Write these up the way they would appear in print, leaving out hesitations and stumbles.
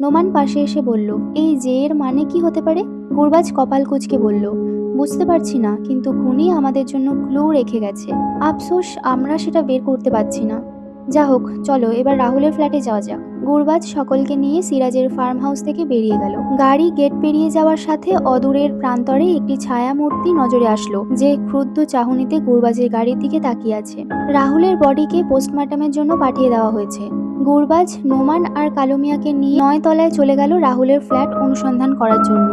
নোমান পাশে এসে বলল, এই যে এর মানে কি হতে পারে? গুরবাজ কপাল কুঁচকে বলল, বুঝতে পারছি না, কিন্তু খুনি আমাদের জন্য ক্লু রেখে গেছে। আফসোস আমরা সেটা বের করতে পারছি না। যা হোক, চলো এবার রাহুলের ফ্ল্যাটে যাওয়া যাক। গুরবাজ সকলকে নিয়ে সিরাজের ফার্ম হাউস থেকে বেরিয়ে গেল। গাড়ি গেট পেরিয়ে যাওয়ার সাথে অদূরের প্রান্তরে একটি ছায়া মূর্তি নজরে আসলো, যে ক্রুদ্ধ চাহনিতে গুরবাজের গাড়ির দিকে তাকিয়ে আছে। রাহুলের বডিকে পোস্টমর্টমের জন্য পাঠিয়ে দেওয়া হয়েছে। গুরবাজ, নোমান আর কালো মিয়াকে নিয়ে 9 তলায় চলে গেল রাহুলের ফ্ল্যাট অনুসন্ধান করার জন্য।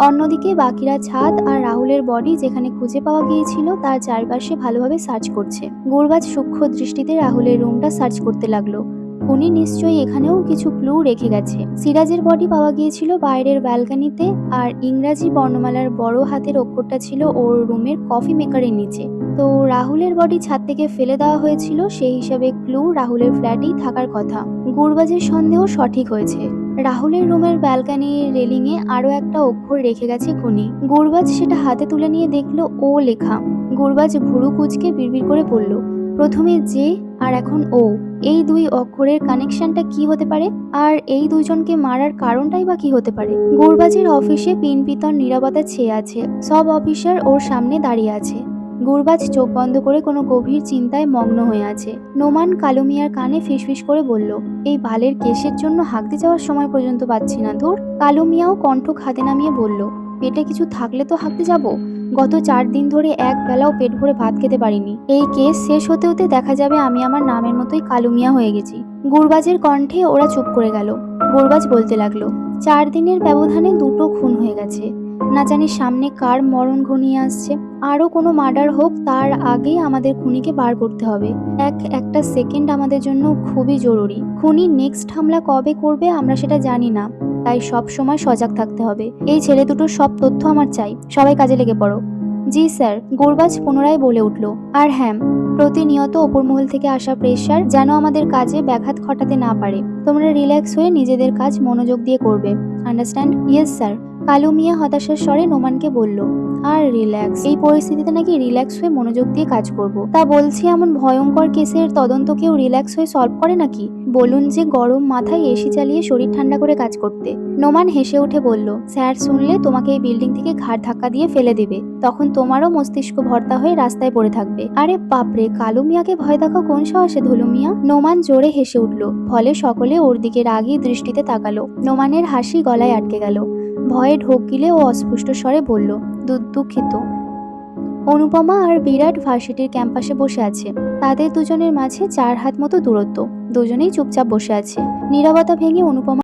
অন্যদিকে বাকিরা ছাদ আর রাহুলের বডি যেখানে খুঁজে পাওয়া গিয়েছিল তার চারপাশে ভালোভাবে সার্চ করছে। গুরবাজ সূক্ষ্ম দৃষ্টিতে রাহুলের রুমটা সার্চ করতে লাগলো। খুনি নিশ্চয়ই এখানেও কিছু ক্লু রেখে গেছে। সিরাজের বডি পাওয়া গিয়েছিল বাইরের ব্যালকনিতে, আর ইংরাজি বর্ণমালার বড় হাতের অক্ষরটা ছিল ওর রুমের কফি মেকারের নিচে। তো রাহুলের বডি ছাদ থেকে ফেলে দেওয়া হয়েছিল, সেই হিসাবে ক্লু রাহুলের ফ্ল্যাটেই থাকার কথা। গুরবাজের সন্দেহ সঠিক হয়েছে। রাহুলের রুমের ব্যালকনির রেলিংয়ে আরো একটা অক্ষর রেখে গেছে খুনি। গুরবাজ সেটা হাতে তুলে নিয়ে দেখলো ও লেখা। গুরবাজ ভুরু কুঁচকে বিড়বিড় করে বলল, প্রথমে যে আর এখন ও, এই দুই অক্ষরের কানেকশনটা কি হতে পারে? আর এই দুজনকে মারার কারণটাই বা কি হতে পারে? গুরবাজের অফিসে পিন পিতর নীরবতা ছেয়ে আছে। সব অফিসার ওর সামনে দাঁড়িয়ে আছে। গুরবাজ চোখ বন্ধ করে কোনো গভীর চিন্তায় মগ্ন হয়ে আছে। নোমান কালো মিয়ার কানে ফিসফিস করে বলল, এই বালের কেসের জন্য হাঁকতে যাওয়ার সময় পর্যন্ত পাচ্ছি না। ধুর। কালো মিয়াও কণ্ঠ খাদে নামিয়ে বলল, পেটে কিছু থাকলে তো হাঁকতে যাব। গত 4 দিন ধরে এক বেলাও পেট ভরে ভাত খেতে পারিনি। এই কেস শেষ হতে হতে দেখা যাবে আমি আমার নামের মতোই কালো মিয়া হয়ে গেছি। গুরবাজের কণ্ঠে ওরা চুপ করে গেল। গুরবাজ বলতে লাগলো, 4 দিনের ব্যবধানে 2টো খুন হয়ে গেছে। না জানি সামনে কার মরণ ঘনিয়ে আসছে। আরো কোনো মার্ডার হোক তার আগে আমাদের খুনিকে বার করতে হবে। একটা সেকেন্ড আমাদের জন্য খুবই জরুরি। খুনি নেক্সট হামলা কবে করবে আমরা সেটা জানি না, তাই সব সময় সজাগ থাকতে হবে। এই ছেলে দুটোর সব তথ্য আমার চাই। সবাই কাজে লেগে পড়ো। জি স্যার, গুরবাজ পুনরায় বলে উঠল। আর হ্যাঁ, প্রতিনিয়ত ওপরমহল থেকে আসা প্রেশার যেন আমাদের কাজে ব্যাঘাত ঘটাতে না পারে। তোমরা রিল্যাক্স হয়ে নিজেদের কাজ মনোযোগ দিয়ে করবে। Understand? Yes sir. Kalu Miah হতাশার স্বরে নোমানকে বলল, আর রিল্যাক্স? এই পরিস্থিতিতে নাকি রিল্যাক্স হয়ে মনোযোগ দিয়ে কাজ করব? তা বলছি, এমন ভয়ঙ্কর কেসের তদন্ত কেউ রিল্যাক্স হয়ে সলভ করে নাকি? বলুন যে গরম মাথায় এসি চালিয়ে শরীর ঠান্ডা করে কাজ করতে। নোমান হেসে উঠে বলল, স্যার শুনলে তোমাকে এই বিল্ডিং থেকে ঘাড় ধাক্কা দিয়ে ফেলে দিবে। তখন তোমারও মস্তিষ্ক ভর্তা হয়ে রাস্তায় পড়ে থাকবে। আরে বাপরে, কালু মিয়াকে ভয় দেখাও কোন সাহসে ধলু মিয়া? নোমান জোরে হেসে উঠল। ফলে সকলে ওর দিকে রাগী দৃষ্টিতে তাকালো। নোমানের হাসি গলায় আটকে গেল। ভয়ে ঢোক গিলে ও অস্পষ্ট স্বরে বলল, দুঃখিত। অনুপমা আর বিরাট ভার্সিটির ক্যাম্পাসে বসে আছে। তাদের দুজনের মাঝে 4 হাত মতো দূরত্ব। দুজনেই চুপচাপ বসে আছে। নীরবতা ভেঙে অনুপমা